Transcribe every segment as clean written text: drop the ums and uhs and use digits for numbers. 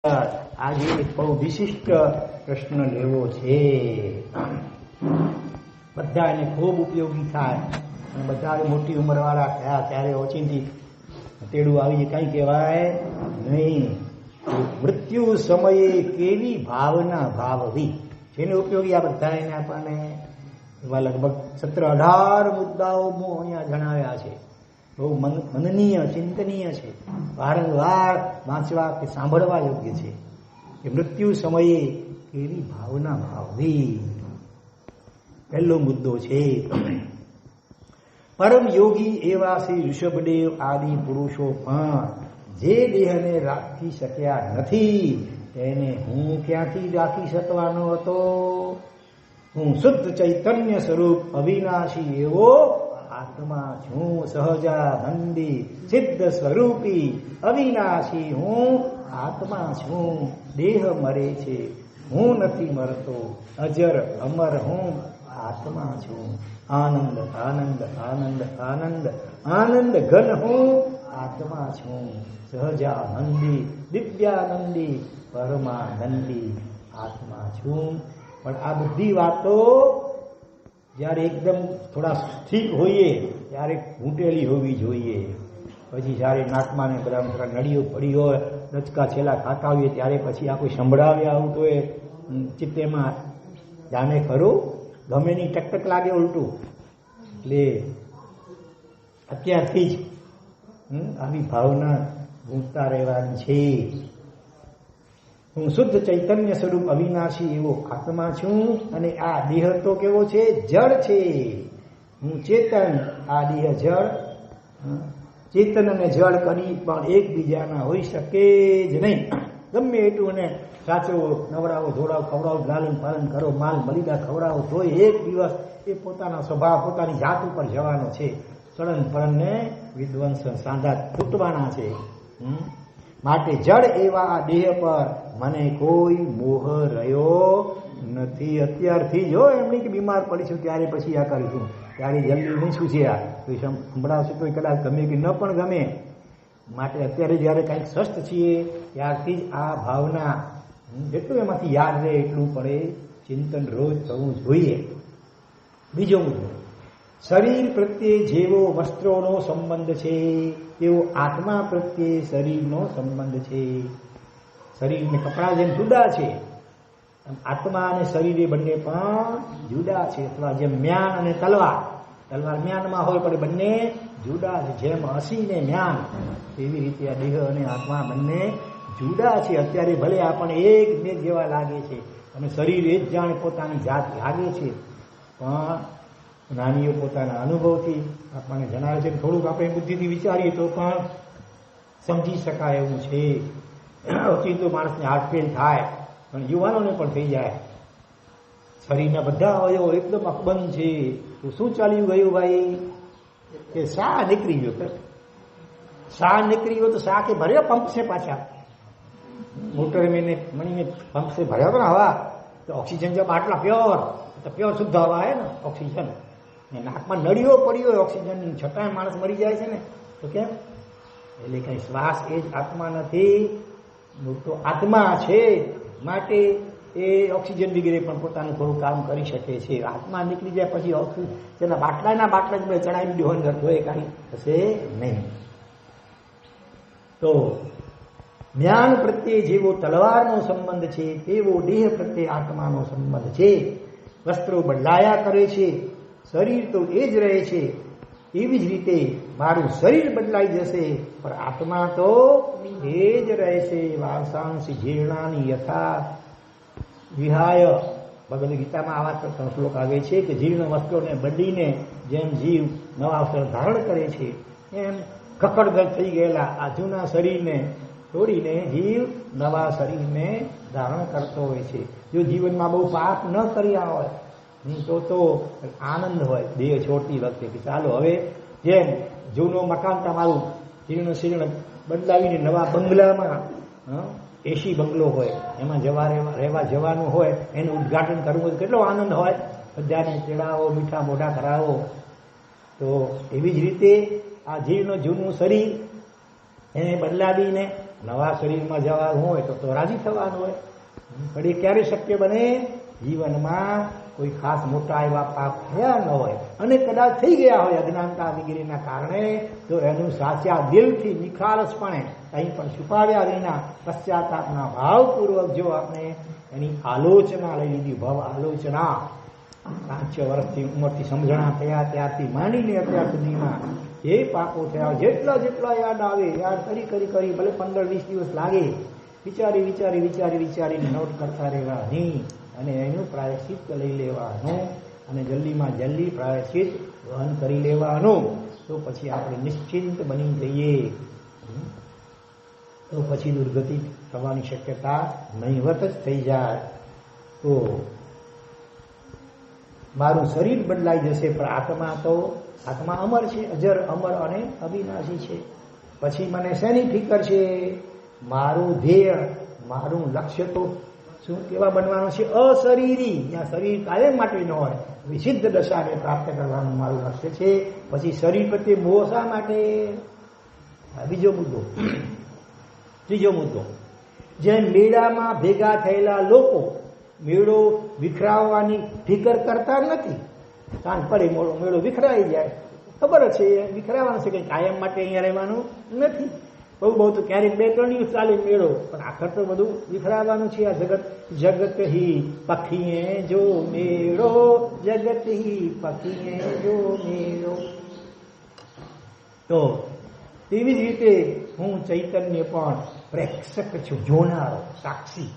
આજે એક બહુ વિશિષ્ટ પ્રશ્ન લેવો છે. બધા એને ખૂબ ઉપયોગી થાય અને બધા મોટી ઉંમરવાળા થયા ત્યારે ઓચિંતી તેડું આવી કંઈ કહેવાય નહીં. મૃત્યુ સમયે કેવી ભાવના ભાવવી જેને ઉપયોગી આ બધા એને આપણને એવા લગભગ 17-18 મુદ્દાઓ અહીંયા જણાવ્યા છે. બહુ મનનીય ચિંતનીય છે. વારંવાર વાંચવા કે સાંભળવા યોગ્ય છે. કે મૃત્યુ સમયે કેવી ભાવના ભાવવી. પહેલો મુદ્દો છે પરમ યોગી એવા શ્રી ઋષભદેવ આદિ પુરુષો પણ જે દેહને રાખી શક્યા નથી તેને હું ક્યાંથી રાખી શકવાનો હતો. હું શુદ્ધ ચૈતન્ય સ્વરૂપ અવિનાશી એવો આત્મા છું. સહજાનંદી સિદ્ધ સ્વરૂપી અવિનાશી હું આત્મા છું. દેહ મરે છે, હું નથી મરતો. અજર અમર હું આત્મા છું. આનંદ આનંદ આનંદ આનંદ આનંદ ઘન હું આત્મા છું. સહજાનંદી દિવ્યાનંદી પરમાનંદી આત્મા છું. પણ આ બધી વાતો જ્યારે એકદમ થોડા સ્થિર હોઈએ ત્યારે ઘૂંટેલી હોવી જોઈએ. પછી જ્યારે નાકમાં ને બધા નળીઓ પડી હોય, ડચકા છેલ્લા ખાતા હોઈએ ત્યારે પછી આ કોઈ સંભળાવે આવું તો એ ચિત્તેમાં જાણે ખરું ગમે ની ટકટક લાગે ઉલટું. એટલે અત્યારથી જ આવી ભાવના ગૂંથતા રહેવાની છે. હું શુદ્ધ ચૈતન્ય સ્વરૂપ અવિનાશી એવો આત્મા છું અને આ દેહ તો કેવો છે? જળ છે. હું ચેતન, આ દેહ જળ. ચેતન અને જળ કરી પણ એકબીજાના હોઈ શકે જ નહીં. ગમે એટલું એને સાચવો, નવડાવો, ધોડાવો, ખવડાવો, લાલન પાલન કરો, માલ મલિદા ખવડાવો, તોય એક દિવસ એ પોતાના સ્વભાવ પોતાની જાત ઉપર જવાનો છે. ચલન પળનને વિધ્વંસ સાંધા તૂટવાના છે. માટે જળ એવા આ દેહ પર મને કોઈ મોહ રહ્યો નથી. અત્યારથી જો એમની કે બીમાર પડીશું ત્યારે પછી આ કરીશું, ત્યારે જલ્દી નહીં શું છે આ તો સંભળાવશે તો કદાચ ગમે કે ન પણ ગમે. માટે અત્યારે જ્યારે કંઈક સ્વસ્થ છીએ ત્યારથી જ આ ભાવના જેટલું એમાંથી યાદ રહે એટલું પડે ચિંતન રોજ થવું જોઈએ. બીજો મુદ્દો, શરીર પ્રત્યે જેવો વસ્ત્રોનો સંબંધ છે તેવો આત્મા પ્રત્યે શરીરનો સંબંધ છે. શરીર ને કપડા જેમ જુદા છે, આત્મા અને શરીર એ બંને પણ જુદા છે. અથવા જેમ મ્યાન અને તલવાર, તલવાર મ્યાનમાં હોય પણ બંને જુદા છે. જેમ હસી ને મ્યાન એવી રીતે આ દેહ અને આત્મા બંને જુદા છે. અત્યારે ભલે આપણને એક બે જેવા લાગે છે અને શરીર એ જ જાણે પોતાની જાત લાગે છે, પણ જ્ઞાનીઓ પોતાના અનુભવથી આપણને જણાવે છે. થોડુંક આપણે બુદ્ધિથી વિચારીએ તો પણ સમજી શકાય એવું છે. ઓચિંતો માણસને હાર્ટફેલ થાય, પણ યુવાનોને પણ થઈ જાય. શરીરના બધા અવયવો એકદમ અકબંધ છે. તો શું ચાલ્યું ગયું ભાઈ? કે શા નીકળી ગયો. શા નીકળી ગયો તો શા કે ભર્યો પંપ છે પાછા. મોટર મેને મણીને પંપ છે ભર્યો ને હવા, તો ઓક્સિજન જબ આટલા પ્યોર તો પ્યોર શુદ્ધ હવા હે ને ઓક્સિજન. નાકમાં નળીઓ પડી હોય ઓક્સિજન છતાં માણસ મરી જાય છે ને. તો કેમ? એટલે કઈ શ્વાસ એ જ આત્મા નથી, તો આત્મા છે. માટે એ ઓક્સિજન વગેરે પણ પોતાનું થોડું કામ કરી શકે છે. આત્મા નીકળી જાય પછી ઓક્સિજનના બાટલા જ મેં ચડાવી દીધો અંદર તો એ કાંઈ થશે નહીં. તો જ્ઞાન પ્રત્યે જેવો તલવારનો સંબંધ છે તેવો દેહ પ્રત્યે આત્માનો સંબંધ છે. વસ્ત્રો બદલાયા કરે છે, શરીર તો એ જ રહે છે. એવી જ રીતે મારું શરીર બદલાઈ જશે પણ આત્મા તો એ જ રહેશે. વાંસાંશ જીર્ણાની યથા વિહાય, ભગવદ્ ગીતામાં આવા શ્લોક આવે છે કે જીર્ણ વસ્ત્રોને બદલીને જેમ જીવ નવા વસ્ત્ર ધારણ કરે છે એમ કકડગત થઈ ગયેલા આ જૂના શરીરને તોડીને જીવ નવા શરીરને ધારણ કરતો હોય છે. જો જીવનમાં બહુ પાપ ન કર્યા હોય તો આનંદ હોય દેહ છોડતી વખતે કે ચાલો હવે જેમ જૂનું મકાન તમારું જીર્ણ શીર્ણ બદલાવીને નવા બંગલામાં, એસી બંગલો હોય એમાં રહેવા જવાનું હોય, એનું ઉદ્ઘાટન કરવું હોય કેટલો આનંદ હોય. બધાને તેડાવો, મીઠા મોઢા કરાવો. તો એવી જ રીતે આ જીર્ણ જૂનું શરીર એને બદલાવીને નવા શરીરમાં જવાનું હોય તો રાજી થવાનું હોય. પણ એ ક્યારે શક્ય બને? જીવનમાં કોઈ ખાસ મોટા એવા પાપ થયા ન હોય અને કદાચ થઈ ગયા હોય અજ્ઞાનતા વગેરેના કારણે, તો એનું સાચા દિલથી નિખાલસપણે કંઈ પણ છુપાવ્યા વિના પશ્ચાતાપના ભાવપૂર્વક જો આપણે એની આલોચના લઈ લીધી, ભવ આલોચના 5 વર્ષથી ઉંમરથી સમજણા થયા ત્યારથી માંડીને અત્યાર સુધીમાં જે પાપો થયા જેટલા જેટલા યાદ આવે, યાદ કરી કરી કરી ભલે 15-20 દિવસ લાગે, વિચારી વિચારી વિચારી વિચારીને નોટ કરતા રહેવાની અને એનું પ્રાયશ્ચિત લઈ લેવાનું અને જલ્દીમાં જલ્દી પ્રાયશ્ચિત વહન કરી લેવાનું. તો પછી આપણે નિશ્ચિંત બની જઈએ, તો પછી દુર્ગતિ થવાની શક્યતા નહીવત જ થઈ જાય. તો મારું શરીર બદલાઈ જશે પણ આત્મા અમર છે, અજર અમર અને અવિનાશી છે. પછી મને શેની ફિકર છે? મારું ધ્યેય, મારું લક્ષ્ય તો શું કેવા બનવાનું છે? અશરીરી. ત્યાં શરીર કાયમ માટે ન હોય, વિસિદ્ધ દશાને પ્રાપ્ત કરવાનું મારું લક્ષ્ય છે. પછી શરીર પ્રત્યે મોહ શા માટે? બીજો મુદ્દો. ત્રીજો મુદ્દો, જેમ મેળામાં ભેગા થયેલા લોકો મેળો વિખરાવવાની ફિકર કરતા નથી. સાંજ પડે મેળો વિખરાઈ જાય, ખબર છે વિખરાવાનું છે, કંઈ કાયમ માટે અહીંયા રહેવાનું નથી. બહુ તો ક્યારેક 2-3 દિવસ ચાલે મેળો, પણ આખર તો બધું વિખરાવાનું છે. આ જગત હી પખીએ જો મેળો, જગત હી પખીએ જો મેળો. તો તેવી જ રીતે હું ચૈતન્ય પણ પ્રેક્ષક છું, જોનારો, સાક્ષી.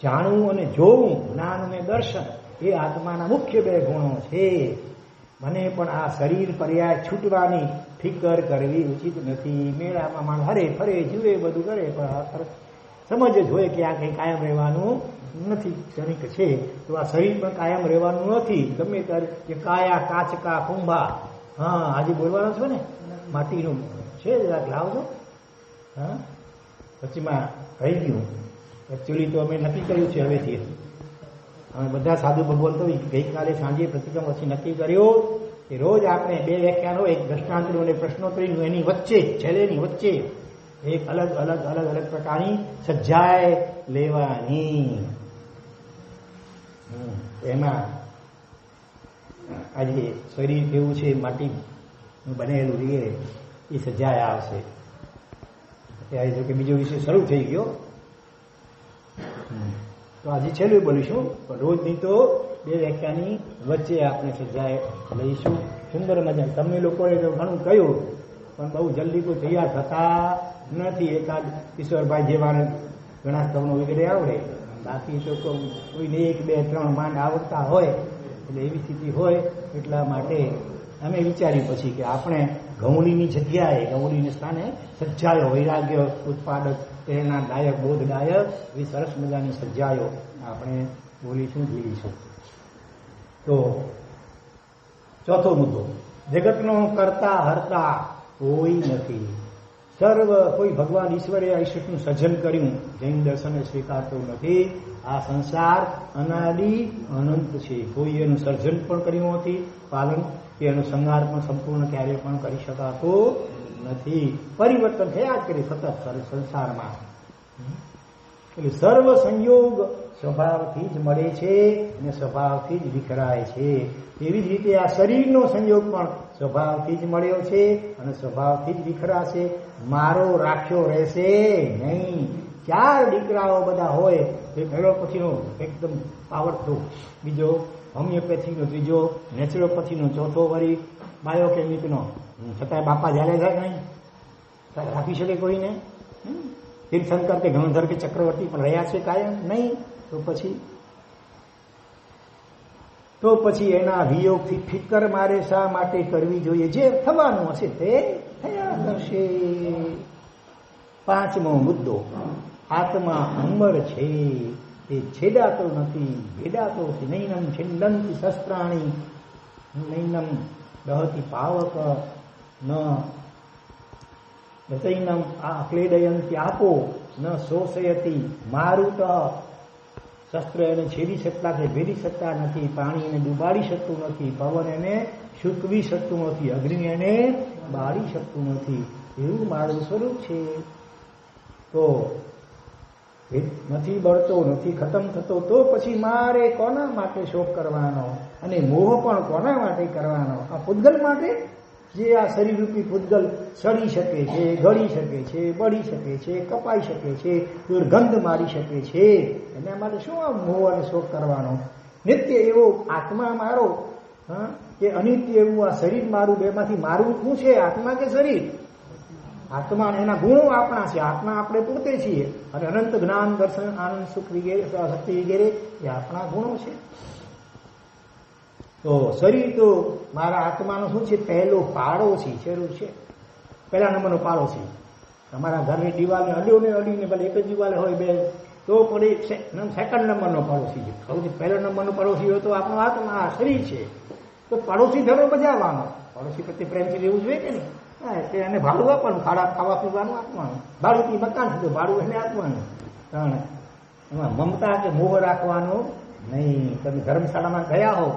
જાણવું અને જોવું, જ્ઞાન અને દર્શન, એ આત્માના મુખ્ય 2 ગુણો છે. મને પણ આ શરીર પર્યાય છૂટવાની ફિકર કરવી ઉચિત નથી. મેળામાં માણસ હરે ફરે જુએ બધું કરે, પણ સમજ જ હોય કે આ કંઈ કાયમ રહેવાનું નથી. ક્ષણિક છે તો આ શરીર પણ કાયમ રહેવાનું નથી. ગમે ત્યારે કે કાયા કાચકા કુંભા, હા આજે બોલવાનો છો ને, માટીનું છે જરાક લાવજો. હા પછીમાં રહી ગયું. એકચ્યુઅલી તો અમે નક્કી કર્યું છે હવેથી, અમે બધા સાધુ ભગવંતો ગઈકાલે સાંજે પ્રતિક્રમ પછી નક્કી કર્યું કે રોજ આપણે 2 વ્યાખ્યાનો, એક દ્રષ્ટાંતનું અને પ્રશ્નોત્તરીનું, એની વચ્ચે છેલ્લેની વચ્ચે એક અલગ અલગ અલગ અલગ પ્રકારની સજ્જાય લેવાની. એમાં આજે શરીર કેવું છે, માટી બનેલું રહીએ, એ સજ્જાય આવશે. ત્યારે જો કે બીજો વિષય શરૂ થઈ ગયો, તો આજે છેલ્લું બોલીશું. પણ રોજની તો 2 વ્યાખ્યાની વચ્ચે આપણે સજાય લઈશું. સુંદર મજા. તમને લોકોએ તો ઘણું કહ્યું, પણ બહુ જલ્દી કોઈ તૈયાર થતા નથી. એકાદ કિશોરભાઈ જેવાને ઘણા સ્તવનો વગેરે આવડે, બાકી તો કોઈને 1, 2, 3 માંડ આવડતા હોય. એટલે એવી સ્થિતિ હોય, એટલા માટે અમે વિચાર્યું પછી કે આપણે ગૌણીની જગ્યાએ, ગૌણીને સ્થાને સજ્જાયો, વૈરાગ્ય ઉત્પાદક, પ્રેરણાદાયક, બોધદાયક એવી સરસ મજાની સજ્જાયો આપણે બોલીશું, જીવીશું. તો ચોથો મુદ્દો, જગતનો કરતા હરતા કોઈ નથી. કોઈ ભગવાન ઈશ્વરે ઈશ્વરનું સર્જન કર્યું, જૈન દર્શને સ્વીકારતું નથી. આ સંસાર અનાદિ અનંત છે. કોઈ એનું સર્જન પણ કર્યું નથી, પાલન કે એનું સંહાર પણ સંપૂર્ણ ક્યારે પણ કરી શકાતું નથી. પરિવર્તન થયા જ કરે સતત સંસારમાં. એટલે સર્વ સંયોગ સ્વભાવથી જ મળે છે અને સ્વભાવથી જ વિખરાય છે. એવી જ રીતે આ શરીરનો સંયોગ પણ સ્વભાવથી જ મળ્યો છે અને સ્વભાવથી જ વિખરાશે. મારો રાખ્યો રહેશે નહીં. 4 દીકરાઓ બધા હોય, એક એલોપેથીનો એકદમ પાવરફુલ, બીજો હોમિયોપેથીનો, ત્રીજો નેચરોપેથીનો, ચોથો વળી બાયોકેમિકનો. છતાંય બાપા જ્યારે જાય નહીં રાખી શકે કોઈને? તીર્થંકર કે ગંગાધર કે ચક્રવર્તી પણ રહ્યા છે કાયમ નહીં. તો પછી એના વિયોગથી ફિકર મારે શા માટે કરવી જોઈએ? જે થવાનું હશે તે થયા કરશે. 5મો મુદ્દો, આત્મા અમર છે, એ છેડાતો નથી, ભેડાતો નથી. નૈનમ છિંદંતિ શસ્ત્રાણી, નૈનમ દહતી પાવક, ન દતૈનમ ક્લેદયંતિ આપો, ન શોષયતી મારુત. શસ્ત્ર એને છેદી શકતા કે ભેદી શકતા નથી. પાણી એને ડૂબાડી શકતું નથી. પવન એને સૂકવી શકતું નથી. અગ્નિ એને બાળી શકતું નથી. એવું મારું સ્વરૂપ છે. તો નથી બળતો, નથી ખતમ થતો, તો પછી મારે કોના માટે શોક કરવાનો અને મોહ પણ કોના માટે કરવાનો? આ પૂતગલ માટે, જે આ શરીરરૂપી પૂતગલ સડી શકે છે, ગળી શકે છે, બળી શકે છે, કપાઈ શકે છે, દુર્ગંધ મારી શકે છે, એના માટે શું આ મોહ અને શોક કરવાનો? નિત્ય એવો આત્મા મારો, કે અનિત્ય એવું આ શરીર મારું, બેમાંથી મારું શું છે, આત્મા કે શરીર? આત્મા, એના ગુણો આપણા છે, આત્મા આપણે પોતે છીએ, અને અનંત જ્ઞાન, દર્શન, આનંદ, સુખ વગેરે, શક્તિ વગેરે એ આપણા ગુણો છે. તો શરીર તો મારા આત્માનો શું છે? પહેલો પાડોશી શરૂ છે, પહેલા નંબરનો પાડોશી. તમારા ઘરની દિવાલને અડીને અડીને ભલે એક જ દિવાલ હોય બે, તો પણ સેકન્ડ નંબરનો પાડોશી છે. સૌથી પહેલા નંબરનો પાડોશી હોય તો આપણો આત્મા, શરીર છે. તો પાડોશી ધરો બજાવવાનો, પાડોશી પ્રત્યે પ્રેમથી રહેવું જોઈએ કે નહીં? એને ભાડું આપવાનું, ખાવા પીવાનું આપવાનું, ભાડું મકાન છે તો ભાડું એને આપવાનું. કારણ એમાં મમતા કે મોહ રાખવાનો નહીં. તમે ધર્મશાળામાં ગયા હો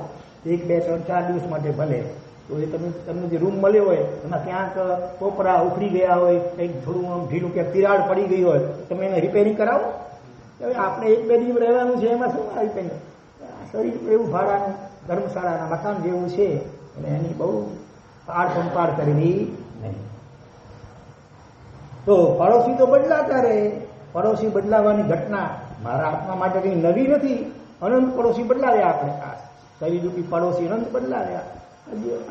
1, 2, 3, 4 દિવસ માટે ભલે, તો એ તમને જે રૂમ મળ્યો હોય એમાં ક્યાંક કોપરા ઉખડી ગયા હોય, કંઈક થોડું ઢીલું ક્યાંક તિરાડ પડી ગઈ હોય, તમે એને રિપેરિંગ કરાવો. હવે આપણે 1, 2 દિવસ રહેવાનું છે, એમાં શું રિપેરિંગ? શરીર એવું ભાડાનું ધર્મશાળાના મકાન જેવું છે, અને એની બહુ પાડ સંપાડ કરવી નહીં. તો પડોશી તો બદલાતા રહે. પડોશી બદલાવાની ઘટના મારા આત્મા માટે કંઈ નવી નથી. અનંત પડોશી બદલાવ્યા આપણે, ખાસ શરીરરૂપી પડોશી અનંત બદલાવ્યા.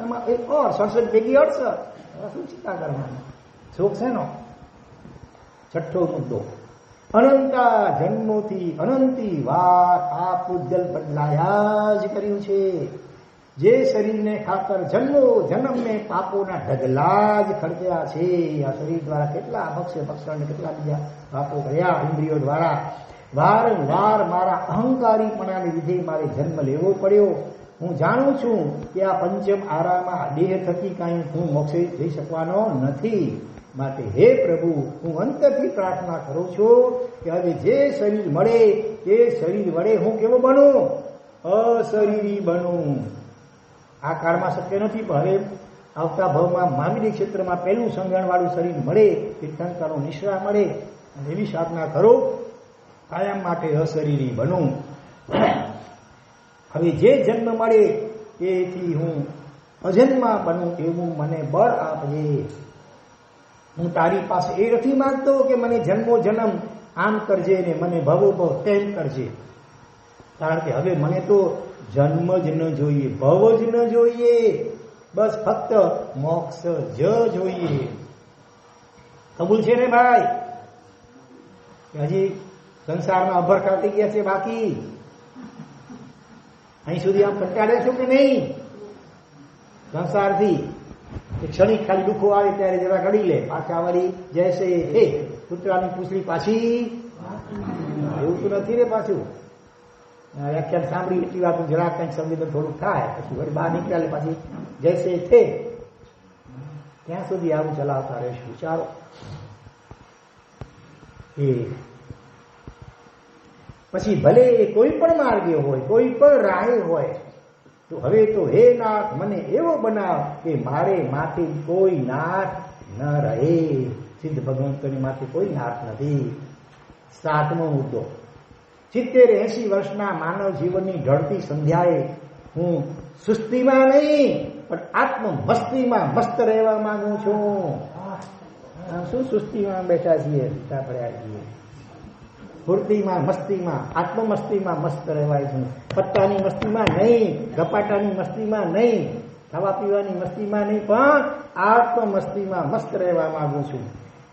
એમાં એક 67 ભેગી 68. શું ચિંતા કરવાની? શોખ છે નો. 6થો મુદ્દો, અનંતા જન્મોથી અનંતી વાર આ પૂતગલ બદલાયા જ કર્યું છે. જે શરીરને ખાતર જન્મને પાપોના ઢગલા જ ખર્ચ્યા છે. આ શરીર દ્વારા કેટલા અભક્ષ્ય ભક્ષણ, કેટલા બીજા પાપો કર્યા ઇન્દ્રિયો દ્વારા. વારંવાર મારા અહંકારીપણાને લીધે મારે જન્મ લેવો પડ્યો. હું જાણું છું કે આ પંચમ આરામાં દેહ થકી કાંઈ હું મોક્ષે જઈ શકવાનો નથી. માટે હે પ્રભુ, હું અંતરથી પ્રાર્થના કરું છું કે હવે જે શરીર મળે તે શરીર વડે હું કેવો બનું? અશરીરી બનું. આ કાળમાં શક્ય નથી, પણ હવે આવતા ભાવમાં માનવી ક્ષેત્રમાં પહેલું સંજ્ઞાનવાળું શરીર મળે, તીર્થંકરો નિશ્રા મળે, અને એવી સાધના કરો કાયમ માટે અશરીરી બનું. હવે જે જન્મ મળે તેથી હું અજન્મા બનું એવું મને બળ આપજે. હું તારી પાસે એ નથી માંગતો કે મને જન્મો જન્મ આમ કરજે ને મને ભવો ભવ તેમ કરજે, કારણ કે હવે મને તો જન્મ જ ન જોઈએ, ભવ જ ન જોઈએ, બસ ફક્ત મોક્ષ જ જોઈએ. કબૂલ છે ને ભાઈ? હજી સંસારમાં અભર કાઢી ગયા છે બાકી? અહીં સુધી આમ કંટાળે છો કે નહીં? સંસારથી ક્ષણિક ખાલી દુઃખો આવે ત્યારે જરા ઘડી લે, પાછા વળી જૈસે હે કૂતરાની પૂછડી પાછી, એવું તો નથી રે. પાછું વ્યાખ્યાન સાંભળી એટલી વાત જરા કંઈક સંવેદન થોડુંક થાય, પછી વળી બહાર નીકળે પાછી જૈસે થે. ત્યાં સુધી આવું ચલાવતા રહેશું. વિચારો એ પછી ભલે એ કોઈ પણ માર્ગે હોય, કોઈ પણ રાહે હોય, તો હવે તો હે નાથ મને એવો બનાવ કે મારે માથે કોઈ નાથ ન રહે. સિદ્ધ ભગવંતોની માથે કોઈ નાથ નથી. 7મો મુદ્દો, 70-80 વર્ષના માનવ જીવનની ઢળતી સંધ્યાએ હું સુસ્તીમાં નહીં પણ આત્મમસ્તીમાં મસ્ત રહેવા માંગુ છું. શું સુસ્તીમાં બેઠા છીએ, સીતા પડ્યા છીએ? ફૂર્તિમાં, મસ્તીમાં, આત્મમસ્તીમાં મસ્ત રહેવાય છું. પત્તાની મસ્તીમાં નહીં, ગપાટાની મસ્તીમાં નહીં, ખાવા પીવાની મસ્તીમાં નહીં, પણ આત્મમસ્તીમાં મસ્ત રહેવા માંગુ છું.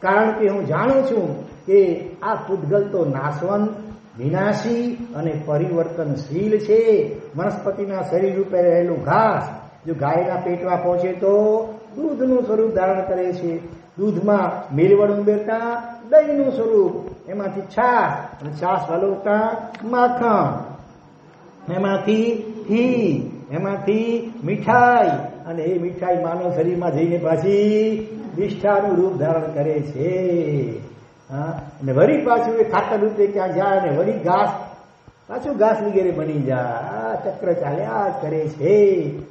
કારણ કે હું જાણું છું કે આ પૂતગલ તો નાશવંત, વિનાશી અને પરિવર્તનશીલ છે. વનસ્પતિના શરીર રૂપે રહેલું ઘાસ જો ગાયના પેટમાં પહોંચે તો દૂધનું સ્વરૂપ ધારણ કરે છે. દૂધમાં મેળવણ ઉમેરતા દહીંનું સ્વરૂપ, એમાંથી છાશ, અને છાશ વલોવતા માખણ, એમાંથી ઘી, એમાંથી મીઠાઈ, અને એ મીઠાઈ માનવ શરીરમાં જઈને પાછી નિષ્ઠાનું રૂપ ધારણ કરે છે. અને વળી પાછું એ ખાતર રૂપે ક્યાં જાય અને વળી ઘાસ, પાછું ઘાસ વગેરે બની જાય. આ ચક્ર ચાલ્યા જ કરે છે.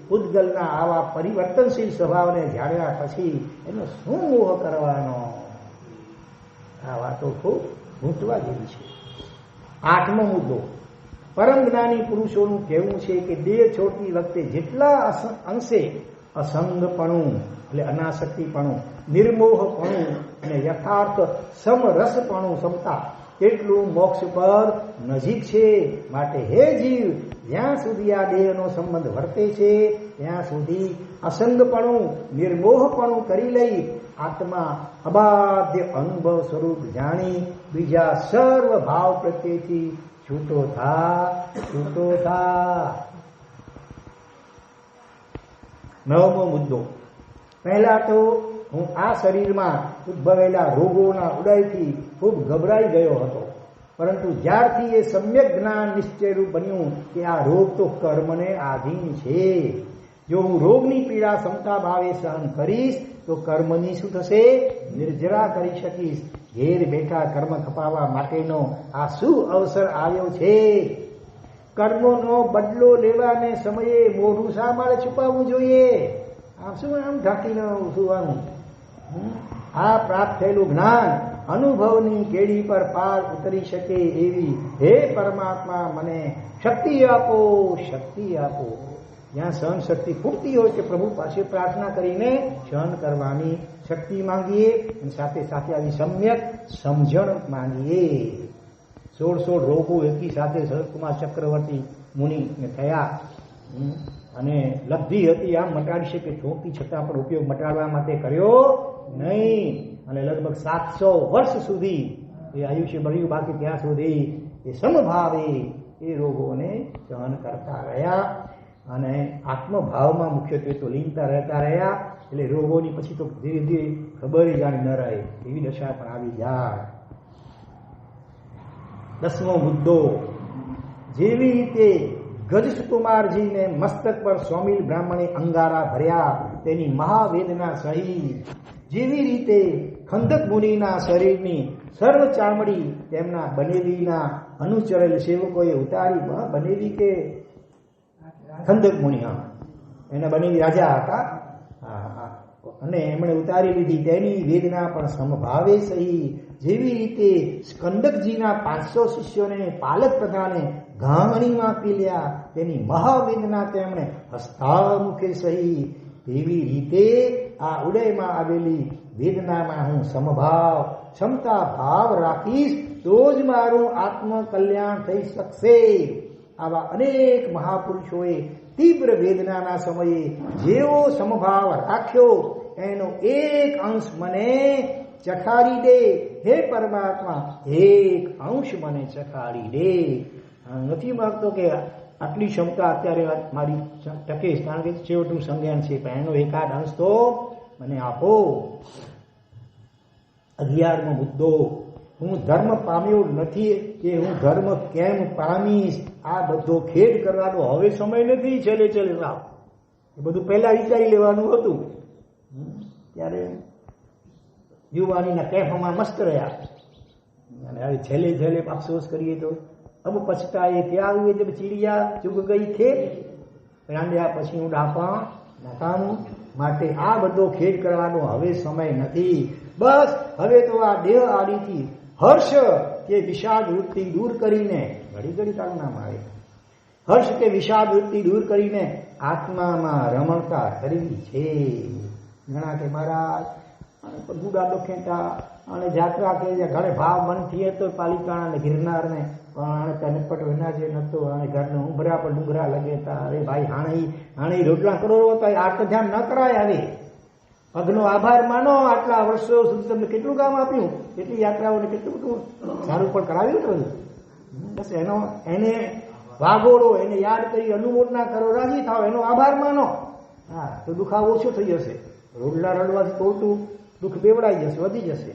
પૂતગલના આવા પરિવર્તનશીલ સ્વભાવને જાણ્યા પછી એનો શું મોહ કરવાનો? આ વાતો ખૂબ મૂંઝવા જેવી છે. 8મો મુદ્દો, પરમ જ્ઞાની પુરુષોનું કહેવું છે કે દેહ છોડતી વખતે જેટલા અંશે અસંગપણું એટલે અનાસક્તિપણું, નિર્મોહપણું અને યથાર્થ સમરસપણું ક્ષમતા એટલું મોક્ષ પર નજીક છે. માટે હે જીવ, જ્યાં સુધી આ દેહનો સંબંધ વર્તે છે ત્યાં સુધી અસંગપણું, નિર્મોહપણું કરી લઈ આત્મા અબાધ્ય અનુભવ સ્વરૂપ જાણી બીજા સર્વ ભાવ પ્રત્યેથી છૂટો થા. 9મો મુદ્દો, પહેલા તો હું આ શરીરમાં ઉદ્ભવેલા રોગોના ઉદયથી ખૂબ ગભરાઈ ગયો હતો, પરંતુ જ્યારથી એ સમ્યક જ્ઞાન નિશ્ચયરૂપ બન્યું કે આ રોગ તો કર્મને આધીન છે, જો હું રોગની પીડા ક્ષમતા ભાવે સહન કરીશ તો કર્મની શું થશે? નિર્જરા કરી શકીશ. ઘેર બેઠા કર્મ ખપાવવા માટેનો આ શું અવસર આવ્યો છે? કર્મોનો બદલો લેવાને સમયે મોઢું શા માટે છુપાવવું જોઈએ? આમ શું આમ ઢાંકીને સુવાનું? આ પ્રાપ્ત થયેલું જ્ઞાન અનુભવની કેડી પર પાર ઉતરી શકે એવી હે પરમાત્મા મને શક્તિ આપો. જ્યાં સહન શક્તિ ખૂટતી હોય કે પ્રભુ પાસે પ્રાર્થના કરીને સહન કરવાની શક્તિ માંગીએ અને સાથે સાથે આવી સમ્યક સમજણ માંગીએ. 16 રોગો એકી સાથે સનતકુમાર ચક્રવર્તી મુનિને થયા અને લબ્ધિ હતી આમ મટાડી શકે ચોકી છતાં પણ ઉપયોગ મટાડવા માટે કર્યો નહીં અને લગભગ 700 વર્ષ સુધી એ આયુષ્ય મળ્યું. બાકી ત્યાં સુધી એ સમભાવે એ રોગોને સહન કરતા રહ્યા અને આત્મભાવમાં મુખ્યત્વે તો લીનતા રહેતા રહ્યા. એટલે રોગોની પછી તો ધીરે ધીરે ખબર જાણી ન રહે એવી દશા પણ આવી જાય. 10મો મુદ્દો, જેવી રીતે ગજસુકુમારજીને મસ્તક પર સ્વામિલ બ્રાહ્મણે અંગારા ભર્યા તેની મહાવેદના સહી, જેવી રીતે ખંદક મુનિના શરીરની સર્વ ચામડી તેમના બનેવીના અનુચરેલ સેવકોએ ઉતારી. બનેવી કે ખંદક મુનિ, એના બનેવી રાજા હતા અને એમણે ઉતારી લીધી, તેની વેદના પણ સમભાવે સહી. જેવી રીતે સ્કંદકજીના 500 શિષ્યોને પાલક પ્રધાને ઘાણીમાં પીલ્યા તેની મહાવેદના તેમણે હસ્તામુખે સહી, તેવી રીતે આ ઉદયમાં આવેલી વેદનામાં હું સમભાવ ક્ષમતા ભાવ રાખીશ તો જ મારું આત્મકલ્યાણ થઈ શકશે. આવા અનેક મહાપુરુષોએ તીવ્ર વેદનાના સમયે જેવો સમભાવ રાખ્યો એનો એક અંશ મને ચખાડી દે. હે પરમાત્મા, એક અંશ મને ચખાડી દે. નથી માગતો કે આટલી ક્ષમતા અત્યારે મારી ટકે, કારણ કે છેવટનું સંજ્ઞાન છે, પણ એનો એકાદ અંશ તો મને આપો. 11મો મુદ્દો, હું ધર્મ પામ્યો નથી કે હું ધર્મ કેમ પામીશ? આ બધો ખેદ કરવાનો હવે સમય નથી. છેલ્લે એ બધું પહેલા વિચારી લેવાનું હતું. ત્યારે યુવાનીના કેફમાં મસ્ત રહ્યા અને હવે છેલ્લે અફસોસ કરીએ તો अब पछताए क्या हुए जब चिड़िया चुग गई खेत. રાંડ્યા પછી હું ડાપા નકામું. માટે આ બધો ખેડ કરવાનો હવે સમય નથી. બસ હવે તો આ દેહ આદિથી હર્ષ કે વિષાદ વૃત્તિ દૂર કરીને, ઘડી તાળના મારે, હર્ષ કે વિષાદ વૃત્તિ દૂર કરીને આત્મામાં રમણતા કરવી છે. ઘણા કે મહારાજ ગુડા ડોખેટા અને જાત્રા કે ઘણે ભાવ મન થઈએ તો પાલિતાણા અને ગિરનારને પણ કનપટ વિના જે નતો અને ઘરને ઉંબરા પર ડુંગરા લગે તા. અરે ભાઈ હાણે રોટલા કરોડો હતા, આ તો ધ્યાન ન કરાય. હવે પગનો આભાર માનો, આટલા વર્ષો સુધી તમને કેટલું કામ આપ્યું, કેટલી યાત્રાઓને કેટલું બધું સારું પણ કરાવ્યું હતું. બસ એને વાગોળો, એને યાદ કરી અનુમોદના કરો, રાજી થાવ, એનો આભાર માનો. હા, તો દુખાવો ઓછો થઈ જશે. રોટલા રડવાથી તોડતું દુઃખ બેવડાઈ જશે, વધી જશે.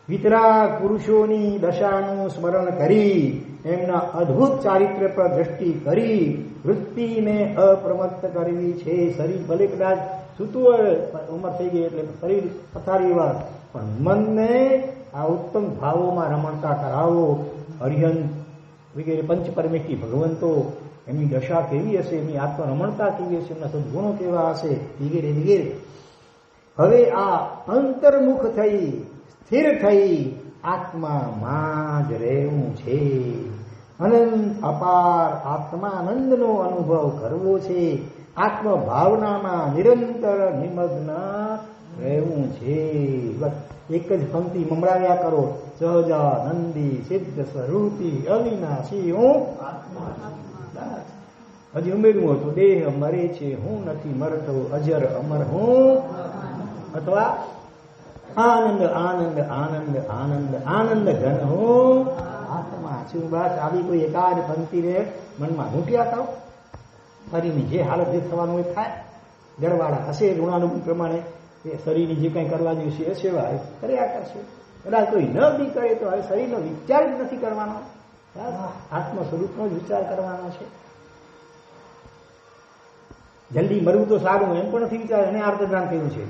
વિતરાગ પુરુષોની દશાનું સ્મરણ કરી એમના અદ્ભુત ચારિત્ર્ય પર દ્રષ્ટિ કરી વૃત્તિને અપ્રમત્ત કરવી છે. શરીર ભલે કદાચ સૂતું હોય, ઉંમર થઈ ગઈ એટલે શરીર પથારી વાર, પણ મનને આ ઉત્તમ ભાવોમાં રમણતા કરાવો. હરિહંત વગેરે પંચ પરમેષ્ઠી ભગવંતો, એમની દશા કેવી હશે, એમની આત્મરમણતા કેવી હશે, એમના સદગુણો કેવા હશે, વગેરે વગેરે. હવે આ અંતર્મુખ થઈ સ્થિર થઈ આત્મામાં જ રહેવું છે. અનંત અપાર આત્માનંદનો અનુભવ કરવો છે. આત્મભાવનામાં નિરંતર નિમગ્ન રહેવું છે. બસ એક જ પંક્તિ મમરાવ્યા કરો. સહજાનંદી સિદ્ધ સ્વરૂપી અવિનાશી હું હજી ઉમેરવું હતું દેહ મરે છે હું નથી મરતો અજર અમર હું, અથવા આનંદ આનંદ આનંદ આનંદ આનંદ ઘન હું આત્મા છું. બસ આવી કોઈ એકાદ પંક્તિને મનમાં મૂક્યા થાવ, શરીરની જે હાલત જે થવાનું હોય થાય. જળવાળા હશે ઋણાનુભવ પ્રમાણે એ શરીરની જે કંઈ કરવાની છે એ સેવા કર્યા કરશે. કદાચ કોઈ ન બી કરે તો હવે શરીરનો વિચાર જ નથી કરવાનો, આત્મ સ્વરૂપનો જ વિચાર કરવાનો છે. જલ્દી મરવું તો સારું એમ પણ નથી વિચાર. એને આર્તજ્ઞાન થયું છે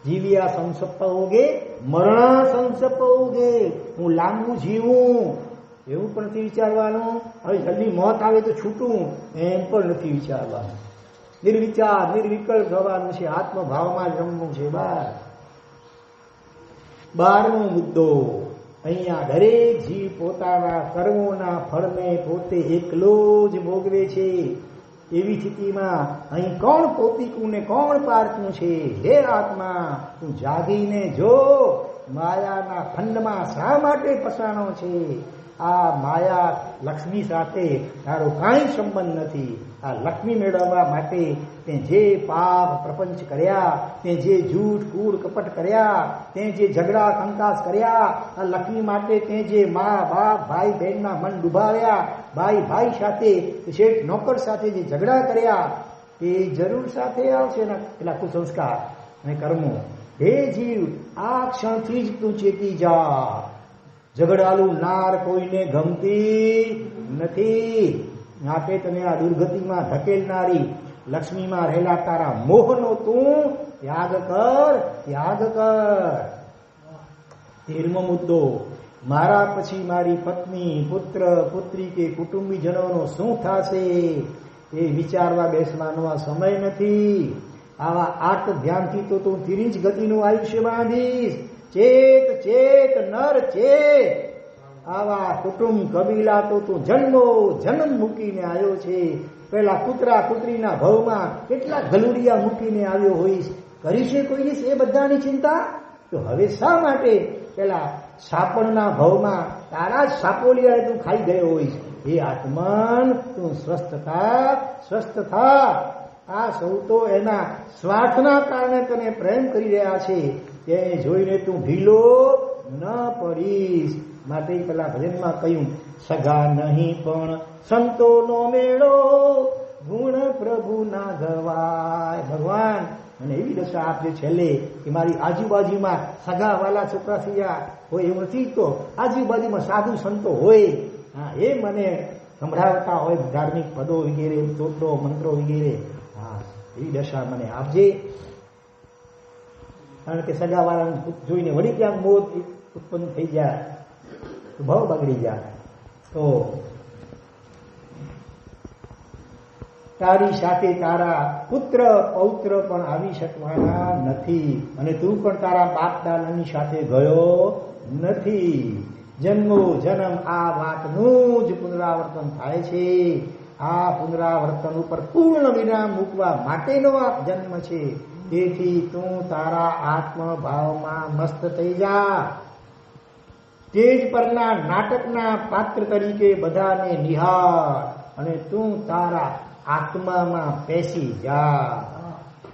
જીવ્યા સંસપોગે મરણા સંસપોગે, હું લાંબુ જીવું એવું પણ નથી વિચારવાનું. હવે જલ્દી મોત આવે તો છૂટું એમ પણ નથી વિચારવાનું. નિર્વિચાર નિર્વિકલ્પ થવાનું છે. આત્મભાવમાં જ રમવું છે. 12મો મુદ્દો. અહીંયા દરેક જીવ પોતાના કર્મોના ફળને પોતે એકલો જ ભોગવે છે. એવી સ્થિતિમાં અહીં કોણ પોતીકું ને કોણ પારકું છે? હે આત્મા, તું જાગીને જો માયાના ફંડમાં શા માટે ફસાણો છે? આ માયા લક્ષ્મી સાથે તારો કાંઈ સંબંધ નથી. આ લક્ષ્મી મેળવવા માટે તે જે પાપ પ્રપંચ કર્યા, તે જે જૂઠ કૂડ કપટ કર્યા, તે જે ઝઘડા કંકાસ કર્યા, આ લક્ષ્મી માટે તે જે મા બાપ ભાઈ બહેનના મન ડૂબાવ્યા, ભાઈ ભાઈ સાથે શેઠ નોકર સાથે જે ઝઘડા કર્યા, તે જરૂર સાથે આવશે ને પેલા કુસંસ્કાર અને કર્મો. હે જીવ, આ ક્ષણથી જ તું ચેતી જા. ઝઘડાલુ નાર કોઈને ગમતી નથી. માટે તને આ દુર્ગતિમાં ધકેલનારી લક્ષ્મીમાં રહેલા તારા મોહનો તું ત્યાગ કર, ત્યાગ કર. 13મો મુદ્દો. મારા પછી મારી પત્ની પુત્ર પુત્રી કે કુટુંબીજનોનો શું થશે એ વિચારવા બેસવાનો આ સમય નથી. આવા આર્ત ધ્યાનથી તો તું ધીરી જ ગતિનું આયુષ્ય બાંધીશ. ચેત ચેત નર ચેત. આવા કુટુંબ કબીલા તો તું જન્મો જન્મ મૂકીને આવ્યો છે. પેલા કૂતરા કૂતરીના ભવમાં કેટલા ગલુડિયા મૂકીને આવ્યો હોઈશ. કરી છે કોઈ એ બધાની ચિંતા? તો હવે શા માટે પેલા સાપણના ભવમાં તારા જ સાપોલિયાએ તું ખાઈ ગયો હોઈશ? હે આત્મન, તું સ્વસ્થ થા, સ્વસ્થ થા. આ સૌ તો એના સ્વાર્થના કારણે તને પ્રેમ કરી રહ્યા છે. તે જોઈને તું ઢીલો ન પડીશ. માટે પેલા ભજનમાં કહ્યું, સગા નહીં પણ સંતોનો મેળો, ગુણ પ્રભુ ના ગવાય. ભગવાન અને એવી દશા આપજે છેલ્લે કે મારી આજુબાજુમાં સગા વાલા છોકરા થયા હોય એવું નથી, તો આજુબાજુમાં સાધુ સંતો હોય, હા, એ મને સંભળાવતા હોય ધાર્મિક પદો વગેરે, સ્તોત્રો મંત્રો વગેરે. હા, એવી દશા મને આપજે. કારણ કે સગા વાળાને જોઈને વળી ક્યાંક મોહ ઉત્પન્ન થઈ જાય તો ભાવ બગડી જાય. તો તારી સાથે તારા પુત્ર પૌત્ર પણ આવી શકવાના નથી, અને તું પણ તારા બાપ દાદાની સાથે ગયો નથી. જન્મો જન્મ આ વાતનું જ પુનરાવર્તન થાય છે. આ પુનરાવર્તન ઉપર પૂર્ણ વિરામ મૂકવા માટેનો આ જન્મ છે. તેથી તું તારા આત્મભાવમાં મસ્ત થઈ જા. સ્ટેજ પરના નાટકના પાત્ર તરીકે બધાને નિહાળ, અને તું તારા આત્મામાં બેસી જા.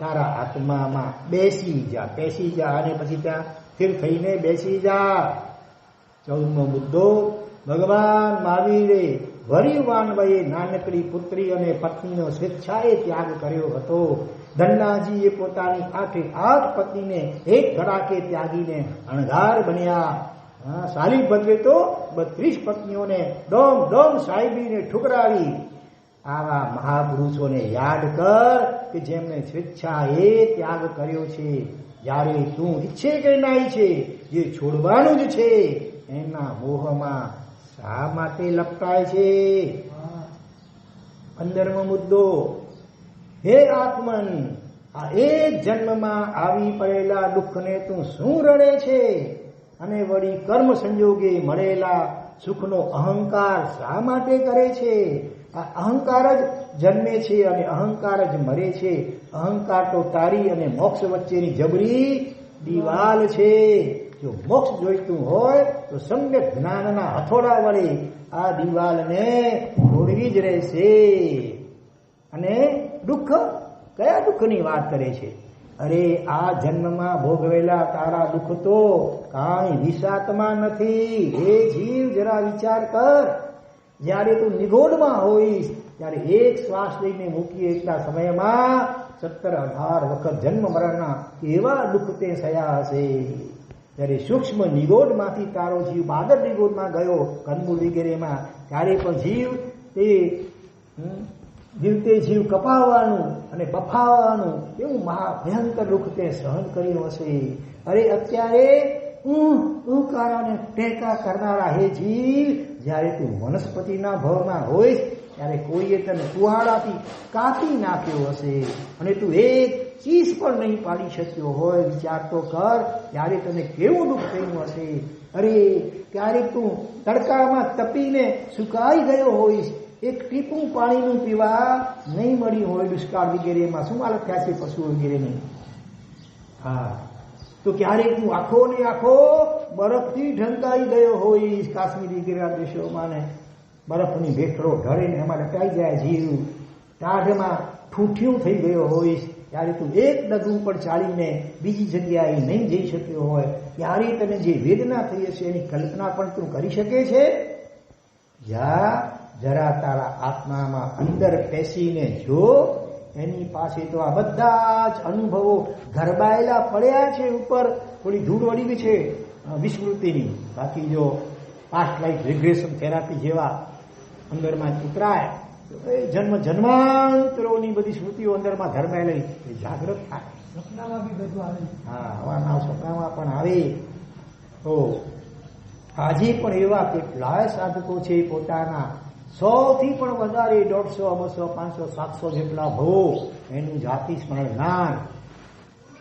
તારા આત્મામાં બેસી જા, બેસી જા, અને પછી ત્યાં સ્થિર થઈને બેસી જા. 14મો મુદ્દો. ભગવાન મહાવીરે ભર્યુવાન વયે નાનકડી પુત્રી અને પત્નીનો સ્વેચ્છાએ ત્યાગ કર્યો હતો. ધન્નાજીએ પોતાની આઠે 8 પત્નીને એક ધડાકે ત્યાગીને અણધાર બન્યા. શાલિભદ્રે તો 32 પત્નીઓને ડોમ ડોમ સાહેબીને ઠુકરાવી. આવા મહાપુરુષોને યાદ કર કે જેમને સ્વેચ્છાએ ત્યાગ કર્યો છે. જ્યારે તું ઈચ્છે કે ના ઈચ્છે, જે છોડવાનું જ છે એના મોહમાં શા માટે લપટાય છે? 15મો મુદ્દો. હે આત્મન, આ એક જન્મમાં આવી પડેલા દુઃખને તું શું રડે છે? અને વળી કર્મ સંજોગે મળેલા સુખનો અહંકાર શા માટે કરે છે? આ અહંકાર જ જન્મે છે અને અહંકાર જ મરે છે. અહંકાર તો તારી અને મોક્ષ વચ્ચેની જબરી દિવાલ છે. જો મોક્ષ જોઈતું હોય તો સમ્યક જ્ઞાનના હથોડા વડે આ દિવાલને તોડવી જ રહેશે. અને દુઃખ, કયા દુઃખની વાત કરે છે? અરે આ જન્મમાં ભોગવેલા તારા દુઃખ તો કાંઈ વિષાત્મા નથી. હે જીવ, જરા વિચાર કર. જ્યારે તું નિગોડમાં હોઈશ ત્યારે એક શ્વાસ લઈને મૂકીએ એટલા સમયમાં 17-18 વખત જન્મ મરણના કેવા દુઃખ તે સહ્યા હશે. જ્યારે સૂક્ષ્મ નિગોડમાંથી તારો જીવ બાદર નિગોડમાં ગયો, કંદમૂળ વગેરેમાં, ત્યારે પણ જીવ તે જીવતે જીવ કપાવવાનું અને બફાવવાનું એવું મહાભયંકર દુઃખ તે સહન કર્યું હશે. અરે અત્યારે ઉકારાને ટેકા કરનારા હે જીવ, જ્યારે તું વનસ્પતિના ભવમાં હોઈશ ત્યારે કોઈએ તને કુહાડાથી કાપી નાખ્યો હશે અને તું એક ચીસ પણ નહીં પાડી શક્યો હોય. વિચાર તો કર, ત્યારે તને કેવું દુઃખ થયું હશે. અરે ક્યારેક તું તડકામાં તપીને સુકાઈ ગયો હોઈશ, એક ટીપું પાણીનું પીવા નહીં મળ્યું હોય દુષ્કાળ વગેરેમાં, શું હાલત થયા છે પશુ વગેરેની. હા, તો ક્યારેક તું આખો ને આખો બરફથી ઢંકાઈ ગયો હોઈશ. કાશ્મીર વગેરે દેશોમાં ને બરફની ભેખડો ઢળીને એમાં લટાઈ જાય જીવ. ટાઢમાં ઠૂઠિયું થઈ ગયો હોઈશ, ત્યારે તું એક ડગલું પર ચાલીને બીજી જગ્યાએ નહીં જઈ શક્યો હોય, ત્યારે તને જે વેદના થઈ હશે એની કલ્પના પણ તું કરી શકે છે? જરા તારા આત્મામાં અંદર બેસીને જો, એની પાસે તો આ બધા જ અનુભવો ગરબાયેલા પડ્યા છે. ઉપર થોડી ધૂળ વળી ગઈ છે વિસ્મૃતિની, બાકી જો પાસ્ટ લાઈફ રિગ્રેશન થેરાપી જેવા અંદરમાં ઉતરાય તો એ જન્માંતરોની બધી સ્મૃતિઓ અંદરમાં ગરબાયેલી જાગૃત થાય. સપનામાં બી બધું આવે. હા, હવાના સપનામાં પણ આવે. તો આજે પણ એવા કેટલાય સાધકો છે, પોતાના 100થી પણ વધારે 150, 200, 500, 700 જેટલા ભવો એનું જાતિ સ્મરણ જ્ઞાન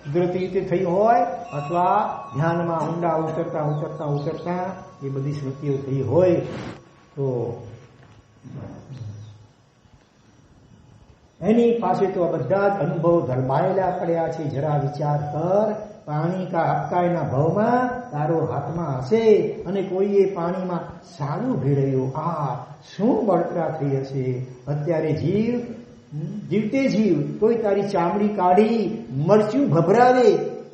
કુદરતી રીતે થયું હોય અથવા ધ્યાનમાં ઊંડા ઉતરતા એ બધી સ્મૃતિઓ થઈ હોય. તો એની પાસે તો બધા જ અનુભવો ગરબાયેલા પડ્યા છે. જરા વિચાર કર, પાણી કા અપકાયના ભાવમાં તારો હાથમાં હશે અને કોઈએ પાણીમાં સારું ભેળવ્યું. આ શું બળતરા થઈ હશે. અત્યારે જીવતે જીવ કોઈ તારી ચામડી કાઢી મરચું ભભરાવે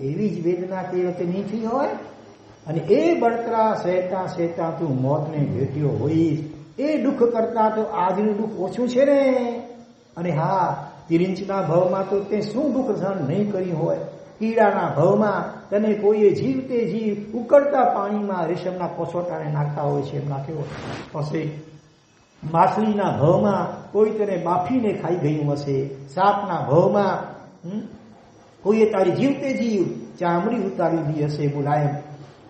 એવી જ વેદના તે વખતે નહીં થઈ હોય. અને એ બળતરા સહેતા તું મોતને ભેટ્યો હોઈશ. એ દુઃખ કરતા તો આજનું દુઃખ ઓછું છે ને. અને હા, તિરિંચના ભાવમાં તો તે શું દુઃખ સહન નહીં કરી હોય. કીડાના ભાવમાં તને કોઈએ જીવતે જીવ ઉકળતા પાણીમાં રેશમના કોસોટાને નાખતા હોય છે એમ નાખ્યો હશે. માછલીના ભાવમાં કોઈ તને બાફીને ખાઈ ગયું હશે. સાપના ભાવમાં કોઈએ તારી જીવતે જીવ ચામડી ઉતારી દી હશે મુલાયમ.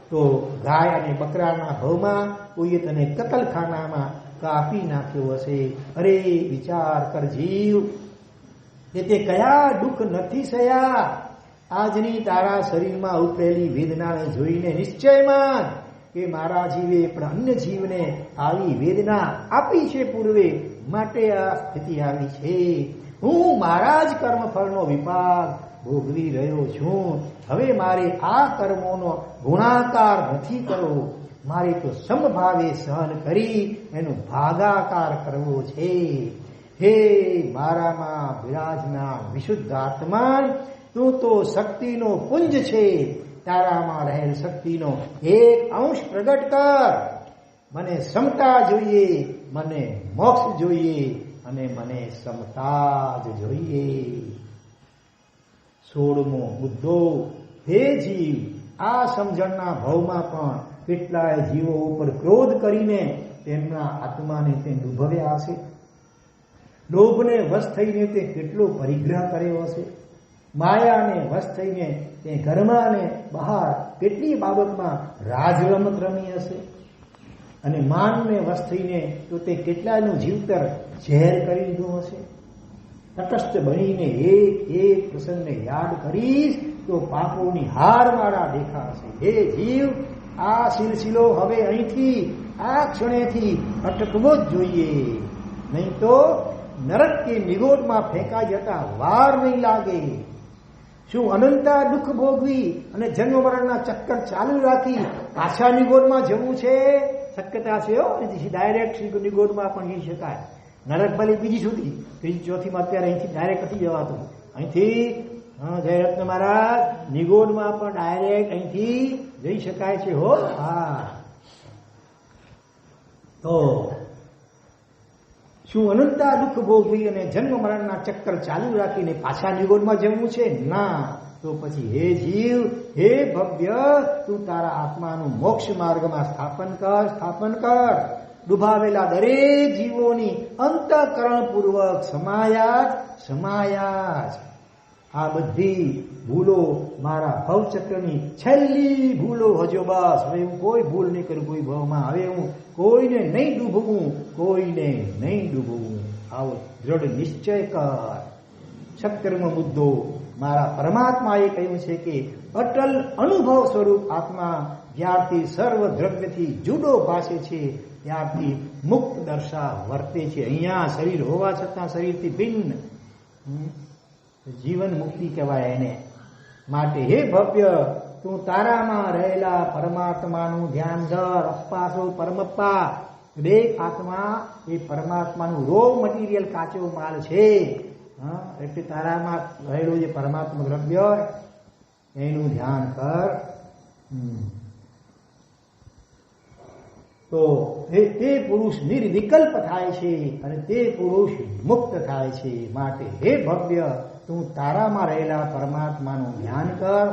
તો ગાય અને બકરાના ભાવમાં કોઈએ તને કતલખાનામાં કાપી નાખ્યો હશે. અરે વિચાર કર જીવ, કે તે કયા દુઃખ નથી સહ્યા. આજની તારા શરીરમાં ઉપરેલી વેદનાને જોઈને નિશ્ચય માન કે મારા જીવે પણ અન્ય જીવને આવી વેદના આપી છે પૂર્વે, માટે આ સ્થિતિ આવી છે. હું મારા જ કર્મફળનો વિપાક ભોગવી રહ્યો છું. હવે મારે આ કર્મોનો ગુણાકાર નથી કરવો, મારે તો સમભાવે સહન કરી એનો ભાગાકાર કરવો છે. હે મારામાં બિરાજનાર વિશુદ્ધ આત્મા, તું તો શક્તિનો પુંજ છે. તારામાં રહેલ શક્તિનો એક અંશ પ્રગટ કર. મને સમતા જોઈએ, મને મોક્ષ જોઈએ અને મને સમતા જ જોઈએ. 16મો મુદ્દો. હે જીવ, આ સમજણના ભાવમાં પણ કેટલાય જીવો ઉપર ક્રોધ કરીને તેમના આત્માને તે ડૂબવ્યા હશે. લોભને વશ થઈને તે કેટલો પરિગ્રહ કર્યો હશે. માયાને વશ થઈને તે ઘરમાં ને બહાર કેટલી બાબતમાં રાજરમત રમી હશે. અને માનને વશ થઈને તો તે કેટલાયનું જીવતર ઝેર કરી દીધું હશે. તટસ્થ બનીને એક એક પ્રસંગને યાદ કરીશ તો પાપોની હાર મારા દેખાશે. હે જીવ, આ સિલસિલો હવે અહીંથી આ ક્ષણેથી અટકવો જ જોઈએ, નહીં તો નરક કે નિગોદમાં ફેંકાઈ જતા વાર નહીં લાગે. શું અનંતા દુઃખ ભોગવી અને જન્મ મરણના ચક્કર ચાલુ રાખી પાછા નિગોદમાં જવું છે? શક્યતા છે ડાયરેક્ટ નિગોદમાં પણ જઈ શકાય. નરક ભલે બીજી સુધી, ત્રીજી ચોથીમાં અત્યારે અહીંથી ડાયરેક્ટ નથી જવાતું. અહીંથી જયરત્ન મહારાજ નિગોદમાં પણ ડાયરેક્ટ અહીંથી જઈ શકાય છે. હો હા, તો શું અનંતા દુઃખ ભોગવી અને જન્મ મરણના ચક્કર ચાલુ રાખીને પાછા નિગોદમાં જવું છે? ના. તો પછી હે જીવ, હે ભવ્ય, તું તારા આત્માનું મોક્ષ માર્ગમાં સ્થાપન કર. ડૂબાવેલા દરેક જીવોની અંતઃકરણ પૂર્વક સમાયા જ. આ બધી ભૂલો મારા ભવચક્રની છેલ્લી ભૂલો હજો. બસ હવે હું કોઈ ભૂલ નહીં કરું કોઈ ભવમાં. હવે હું કોઈને નહીં ડૂબવું. આવો દ્રઢ નિશ્ચય કર. 17મો મુદ્દો, મારા પરમાત્માએ કહ્યું છે કે અટલ અનુભવ સ્વરૂપ આત્મા જ્યારથી સર્વ દ્રવ્યથી જુદો ભાસે છે ત્યારથી મુક્ત દર્શા વર્તે છે. અહીંયા શરીર હોવા છતાં શરીરથી ભિન્ન જીવન મુક્તિ કહેવાય એને. માટે હે ભવ્ય, તું તારામાં રહેલા પરમાત્માનું ધ્યાન ધર. અપ્પાસો પરમપ્પા, દરેક આત્મા એ પરમાત્માનું રો મટીરિયલ, કાચો માલ છે. એટલે તારામાં રહેલું જે પરમાત્મા દ્રવ્ય એનું ધ્યાન કર. તો તે પુરુષ નિર્વિકલ્પ થાય છે અને તે પુરુષ મુક્ત થાય છે. માટે હે ભવ્ય, તું તારામાં રહેલા પરમાત્માનું ધ્યાન કર.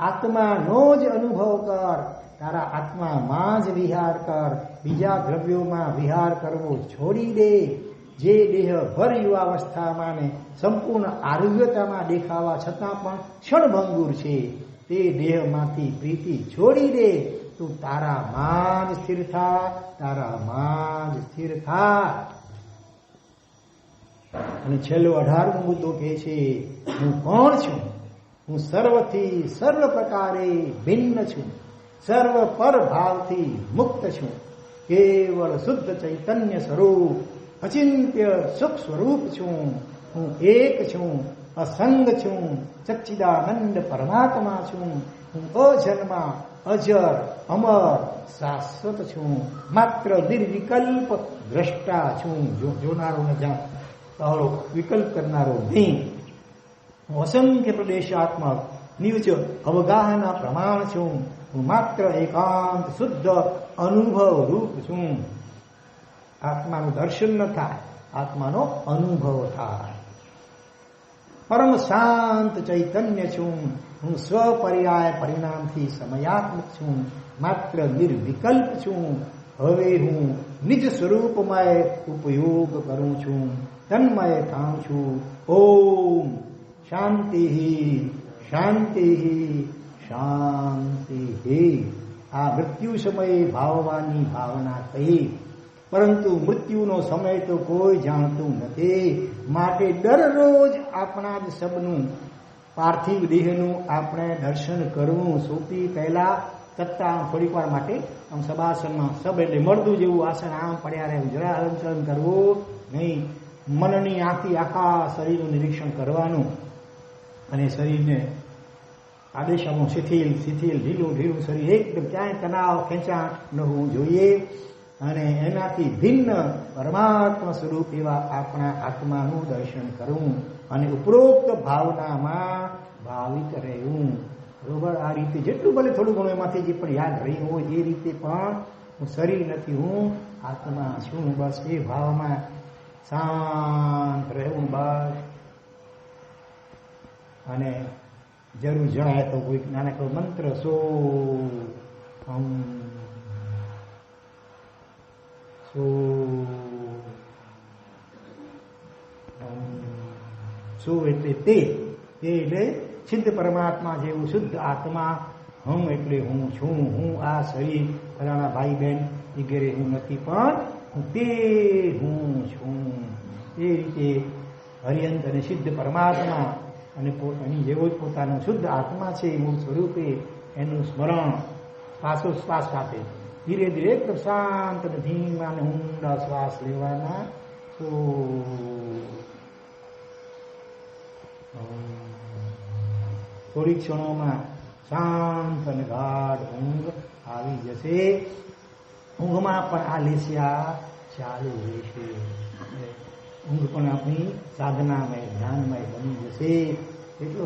આત્માનો જ અનુભવ કર. તારા આત્મામાં જ વિહાર કર. બીજા દ્રવ્યોમાં વિહાર કરવો છોડી દે. જે દેહ ભર યુવાવસ્થામાં ને સંપૂર્ણ આરોગ્યતામાં દેખાવા છતાં પણ ક્ષણભંગુર છે, તે દેહમાંથી પ્રીતિ છોડી દે. તું તારામાં જ સ્થિર થા. અને છેલ્લો 18મો મુદ્દો કહે છે, હું કોણ છું? હું સર્વથી સર્વ પ્રકારે ભિન્ન છું. સર્વ પર ભાવથી મુક્ત છું. કેવળ શુદ્ધ ચૈતન્ય સ્વરૂપ, અચિંત્ય સુખ સ્વરૂપ છું. હું એક છું, અસંગ છું, સચ્ચિદાનંદ પરમાત્મા છું. હું અજન્મા, અજર, અમર, શાશ્વત છું. માત્ર નિર્વિકલ્પ દ્રષ્ટા છું. જોનારો ને તારો વિકલ્પ કરનારો નહીં. હું અસંખ્ય પ્રદેશાત્મક નિવચ અવગાહના પ્રમાણ છું. હું માત્ર એકાંત શુદ્ધ અનુભવ રૂપ છું. આત્માનું દર્શન ન થાય, આત્માનો અનુભવ થાય. પરમ શાંત ચૈતન્ય છું. હું સ્વપર્યાય પરિણામથી સમયાત્મક છું. માત્ર નિર્વિકલ્પ છું. હવે હું નિજ સ્વરૂપમય ઉપયોગ કરું છું. તન્મય થાઉં છું. ઓમ શાંતિ શાંતિ શાંતિ. આ મૃત્યુ સમયે ભાવવાની ભાવના કહી, પરંતુ મૃત્યુનો સમય તો કોઈ જાણતું નથી. માટે દરરોજ આપણા જ સબનું પાર્થિવ દેહનું આપણે દર્શન કરવું. સૌથી પહેલા તત્તા થોડીક વાર માટે આમ સબાસનમાં, સબ એટલે મળતું જેવું આસન, આમ પડ્યા રહેવું, જરા હલનચલન કરવું નહીં. મનની આંખથી આખા શરીરનું નિરીક્ષણ કરવાનું અને શરીરને આદેશમાં શિથિલ ઢીલું શરીર, એકદમ ક્યાંય તણાવ ખેંચાણ ન હોવું જોઈએ. અને એનાથી ભિન્ન પરમાત્મા સ્વરૂપ એવા આપણા આત્માનું દર્શન કરવું અને ઉપરોક્ત ભાવનામાં ભાવિત રહેવું. બરોબર? આ રીતે જેટલું ભલે થોડું ઘણું એમાંથી જે પણ યાદ રહ્યું હોય એ રીતે પણ હું શરીર નથી, હું આત્મા છું. બસ એ ભાવમાં શાંત રહેવું. બસ. અને જરૂર જણાય તો કોઈક નાનકડો મંત્ર સો એટલે તે એટલે સિદ્ધ પરમાત્મા જેવું શુદ્ધ આત્મા. હું એટલે હું છું. હું આ શરીર ફલાણા ભાઈ બહેન વગેરે હું નથી, પણ હું તે હું છું. એ રીતે હરિયંત અને સિદ્ધ પરમાત્મા અને પોતાની જેવો જ પોતાનો શુદ્ધ આત્મા છે મૂળ સ્વરૂપે એનું સ્મરણ શ્વાસોશ્વાસ સાથે ધીરે ધીરે એકદમ શાંત અને ધીમા અને ઊંડા શ્વાસ લેવાના. તો થોડી ક્ષણોમાં શાંત અને ગાઢ ઊંઘ આવી જશે. ઊંઘમાં પણ આ લેસ્યા ચાલુ રહેશે. ઊંઘ પણ આપણી સાધનામય ધ્યાનમય બની જશે. એટલો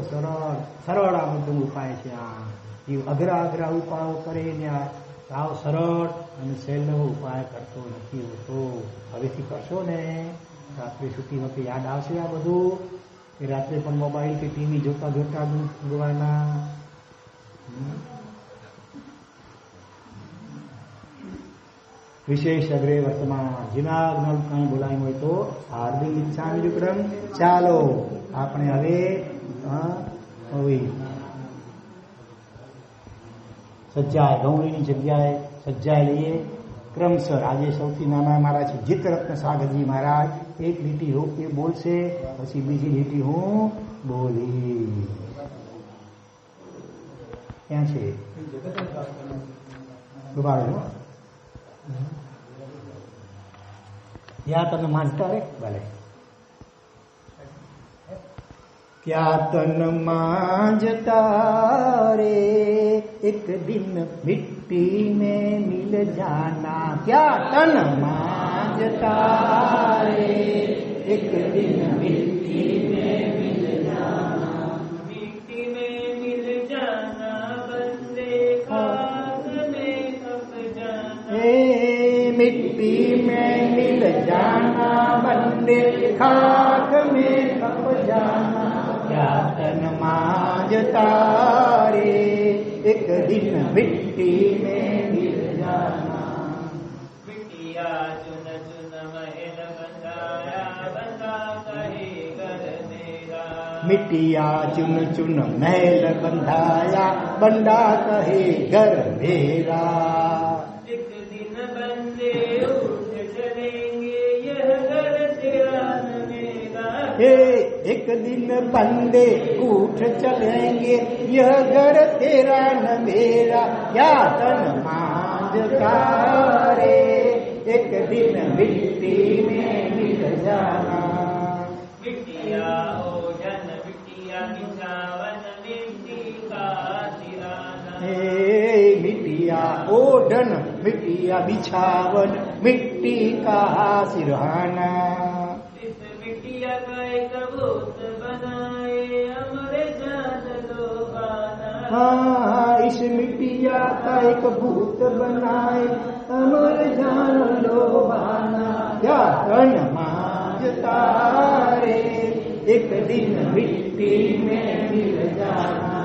સરળ આ બધો ઉપાય છે. આ એ અઘરા ઉપાયો કરે ને આ સાવ સરળ અને સહેલો ઉપાય કરતો નથી હોતો. હવેથી કરશો ને રાત્રે સૂતી વખતે યાદ આવશે આ બધું કે રાત્રે પણ મોબાઈલ કે ટીવી જોતા જોતા ઊંઘવાના. વિશેષ અગ્રે વર્તમાન જીનાગ્ન કંઈ બોલાયું હોય તો હાર્દિક ઈચ્છા વિક્રમ. ચાલો આપણે હવે સજ્જાય ગૌરીની જગ્યાએ સજ્જાય લઈએ ક્રમશર. આજે સૌથી નાના મારા છે જીતરત્ન સાગરજી મહારાજ. એક લીટી એ બોલશે, પછી બીજી લીટી હું બોલી. ક્યાં છે દુબાડો ત્યાં તને માનતા રે ભલે. क्या तन मांझता रे एक दिन मिट्टी में मिल जाना. क्या तन मांझता रे एक दिन मिट्टी में मिल जाना. मिट्टी में मिल जाना बंदे खाक में कब जाना. मिट्टी में मिल जाना बंदे खाक में कब जाना. क्या तन मांझता रे एक दिन मिट्टी में मिल जाना. मिट्टिया चुन चुन महल बंधाया बंदा कहे घर मेरा. मिट्टिया चुन चुन महल बंधाया बंदा कहે घर मेरा. एक दिन बंदे उठ चलेंगे यह घर तेरा न मेरा. एक दिन बंदे उठ चलेंगे यह घर तेरा न मेरा. क्या तन मांझता रे एक दिन मिट्टी में मिल जाना. मिट्टिया ओझन मिट्टिया बिछावन मिट्टी का सिराना. मिट्टिया ओढ़न मिट्टिया बिछावन मिट्टी का सिरहाना. इस मिट्टिया का एक भूत बनाए अमर जान लो बाना. हाँ इस मिट्टिया का एक भूत बनाए अमर जान लो बाना. क्या तन मांझता रे एक दिन मिट्टी में मिल जाना.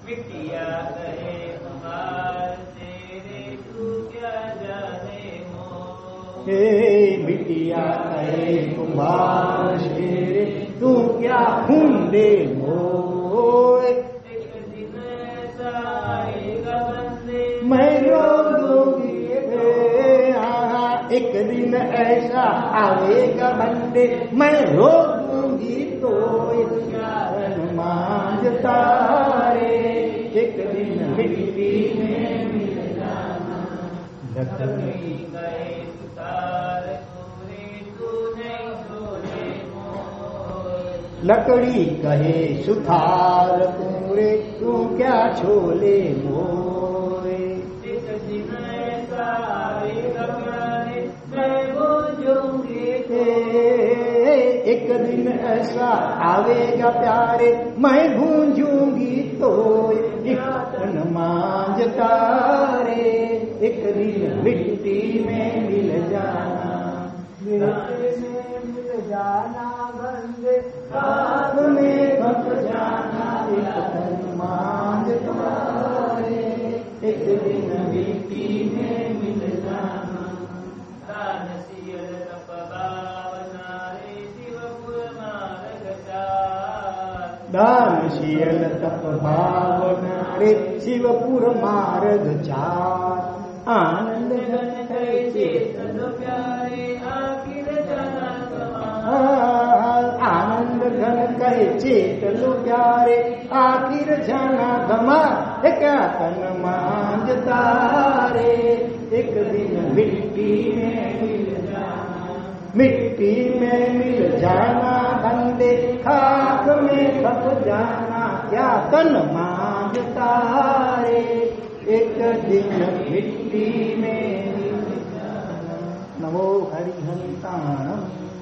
मिट्टिया कहे कुमार तेरे तू क्या जाने हो. मिट्टिया कहे कुम्हार शेरे तू क्या खूंदे मोए. एक दिन ऐसा आएगा बंदे मैं रो दूंगी. एक दिन ऐसा आवेगा बंदे मैं रो दूंगी. तो तन मांझता रे एक दिन मिट्टी में मिल जाना. लकड़ी गए सुतार तूने तू नहीं छोड़े मोर. लकड़ी कहे सुथार पूरे तू क्या छोले मोरे. एक दिन ऐसा आएगा प्यारे मैं बोझूंगी एक दिन ऐसा आवेगा प्यारे मैं भूंजूंगी. तो तन मांझता रे एक दिन मिट्टी में मिल जाना. मिट्टी में मिल जाना बंदे खाक में कब जाना. एक तन मांझता रे एक दिन मिट्टी में मिल जाना. दान सियल तप भावना रे शिवपुर मार्ग चार. दानशील तप भावना रे शिवपुर मार्ग 4. आनंद जन कैसे तन प्यारे आखिर जाना कमा. चेत लो प्यारे आखिर जाना गमा क्या तन मांझता रे एक दिन मिट्टी में मिल जाना बंदे खाक में खप जाना क्या तन मांझता रे एक दिन मिट्टी में मिल जाना। नमो हरिहंताणम्।